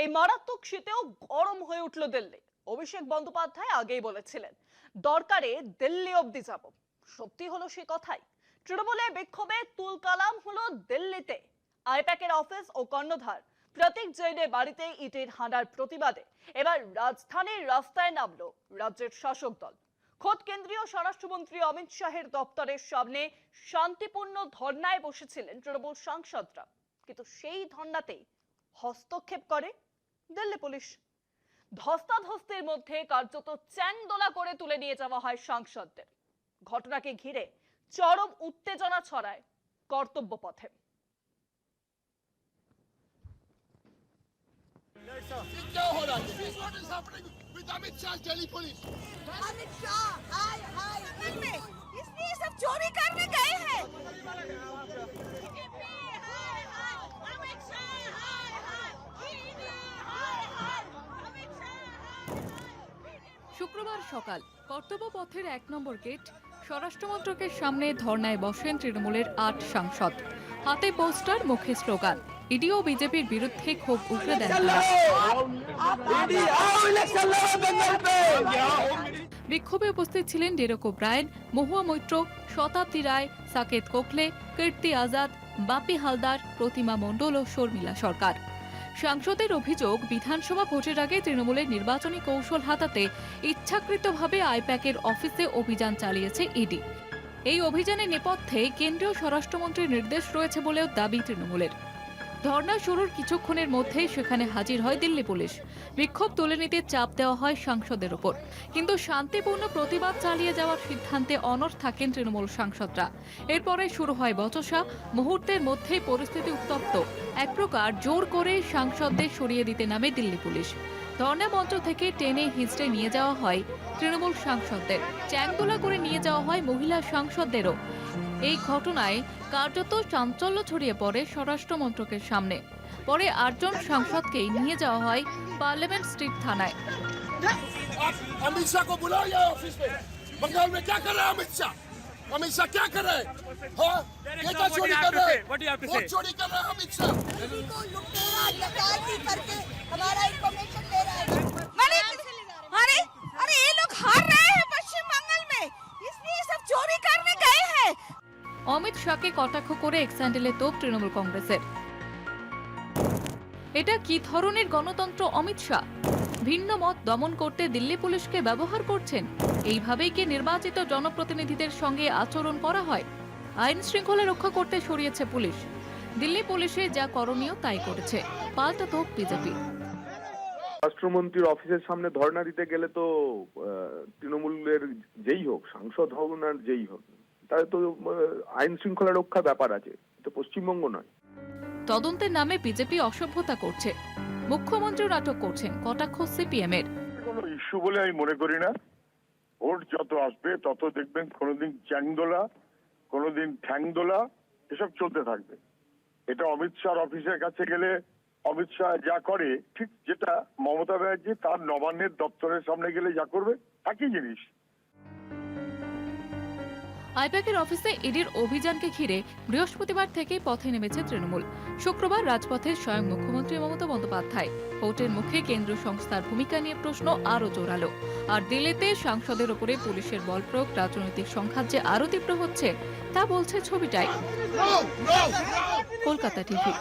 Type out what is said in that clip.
এই মারাত্মক শীতেও গরম হয়ে উঠল দিল্লি। অভিষেক বন্দ্যোপাধ্যায় আগেই বলেছিলেন, দরকারে দিল্লি অবধি যাব। সত্যি হলো সে কথাই। তৃণমূলের বিক্ষোভে তুলকালাম হলো দিল্লিতে। আইপ্যাকের অফিস ও কর্ণধার প্রতীক জৈনের বাড়িতে ইটের হানার প্রতিবাদে এবার রাজধানীর রাস্তায় নামলো রাজ্যের শাসক দল। খোদ কেন্দ্রীয় স্বরাষ্ট্রমন্ত্রী অমিত শাহের দপ্তরের সামনে শান্তিপূর্ণ ধর্নায় বসেছিলেন তৃণমূল সাংসদরা, কিন্তু সেই ধর্নাতেই হস্তক্ষেপ করে দিল্লি পুলিশ। ধস্তাধস্তির মধ্যে কার্যত চ্যাংদোলা করে তুলে নিয়ে যাওয়া হয় সাংসদদের। ঘটনাকে ঘিরে চরম উত্তেজনা ছড়ায় কর্তব্য পথে। क्या हो रहा है? What is happening with Amit Shah, Delhi police? Amit Shah हाय हाय इसलिए सब चोरी करने गए हैं। শুক্রবার সকাল কর্তব্য পথের ১ নম্বর গেট স্বরাষ্ট্রমন্ত্রকের সামনে ধর্নায় বসেন তৃণমূলের ৮ সাংসদ। হাতে পোস্টার, মুখে স্লোগান। ইডি ও বিজেপির বিরুদ্ধে ক্ষোভ উগরে দেন তারা। বিক্ষোভে উপস্থিত ছিলেন ডেরেক ওব্রায়েন, মহুয়া মৈত্র, শতাব্দী রায়, সাকেত কোখলে, কীর্তি আজাদ, বাপি হালদার, প্রতিমা মণ্ডল ও শর্মিলা সরকার। সাংসদের অভিযোগ, বিধানসভা ভোটের আগে তৃণমূলের নির্বাচনী কৌশল হাতাতে ইচ্ছাকৃতভাবে আইপ্যাকের অফিসে অভিযান চালিয়েছে ইডি। এই অভিযানের নেপথ্যে কেন্দ্রীয় স্বরাষ্ট্রমন্ত্রীর নির্দেশ রয়েছে বলেও দাবি তৃণমূলের। ধর্না শুরুর কিছুক্ষণের মধ্যেই সেখানে হাজির হয় দিল্লি পুলিশ। বিক্ষোভ তুলে নিতে চাপ দেওয়া হয় সাংসদের ওপর, কিন্তু শান্তিপূর্ণ প্রতিবাদ চালিয়ে যাওয়ার সিদ্ধান্তে অনড় থাকেন তৃণমূল সাংসদরা। এরপরে শুরু হয় বচসা। মুহূর্তের মধ্যেই পরিস্থিতি উত্তপ্ত। এক প্রকার জোর করে সাংসদদের সরিয়ে দিতে নামে দিল্লি পুলিশ। ধর্না মঞ্চ থেকে টেনে হিঁচড়ে নিয়ে যাওয়া হয় তৃণমূল সাংসদদের। চ্যাংদোলা করে নিয়ে যাওয়া হয় মহিলা সাংসদদেরও। এই ঘটনায় কার্যত চাঞ্চল্য ছড়িয়ে পড়ে স্বরাষ্ট্র মন্ত্রকের সামনে। পরে ৮ জন সাংসদকেই নিয়ে যাওয়া হয় পার্লামেন্ট স্ট্রিট থানায়। अमित शाह को बुलाओ ये ऑफिस में। बंगाल में क्या कर रहा है अमित शाह? अमित शाह क्या कर रहे हैं? हाँ, ये क्या चोरी कर रहे हैं? वो चोरी कर रहा है अमित शाह। को लुटेरा डकैती करके हमारा इंफॉर्मेशन ले रहा है। अरे अरे ये लोग हार रहे हैं पश्चिम बंगाल में, इसलिए सब चोरी करने गए हैं। অমিত শাহকে কটাক্ষ করে এক্স্যান্ডেলে তোপ তৃণমূল কংগ্রেসের। এটা কি ধরনের গণতন্ত্র অমিত শাহ? ভিন্ন মত দমন করতে দিল্লি পুলিশকে ব্যবহার করছেন? এইভাবেই কি নির্বাচিত জনপ্রতিনিধিদের সঙ্গে আচরণ করা হয়? আইন শৃঙ্খলা রক্ষা করতে সরিয়েছে পুলিশ। দিল্লি পুলিশে যা করণীয় তাই করেছে। পাল্টা তোপ বিজেপি। রাষ্ট্রমন্ত্রীর অফিসের সামনে ধর্ণা দিতে গেলে তো তৃণমূলের যেই হোক, সাংসদ হোক না যেই হোক, তাহলে তো আইন শৃঙ্খলা রক্ষা ব্যাপার আছে। এটা পশ্চিমবঙ্গ নয়। তদন্তের নামে বিজেপি অসভ্যতা করছে। মুখ্যমন্ত্রী নাটক করছেন, কটাক্ষ সিপিএম এর। কোনো ইস্যু বলে আমি মনে করি না। ভোট যত আসবে তত দেখবেন কোনোদিন চ্যাংদোলা, কোনোদিন ঠ্যাংদোলা, এসব চলতে থাকবে। এটা অমিত শাহ অফিসের কাছে গেলে অমিত শাহ যা করে, ঠিক যেটা মমতা ব্যানার্জি তার নবান্নের দপ্তরের সামনে গেলে যা করবে, একই জিনিস। আইপ্যাকের অফিসে ইডির অভিযানকে ঘিরে বৃহস্পতিবার থেকেই পথে নেমেছে তৃণমূল। শুক্রবার রাজপথে স্বয়ং মুখ্যমন্ত্রী মমতা বন্দ্যোপাধ্যায়। ভোটের মুখে কেন্দ্রীয় সংস্থার ভূমিকা নিয়ে প্রশ্ন আরও জোরালো। আর দিল্লিতে সাংসদের ওপরে পুলিশের বল প্রয়োগ, রাজনৈতিক সংঘাত যে আরও তীব্র হচ্ছে তা বলছে ছবিটাই। কলকাতা টিভি।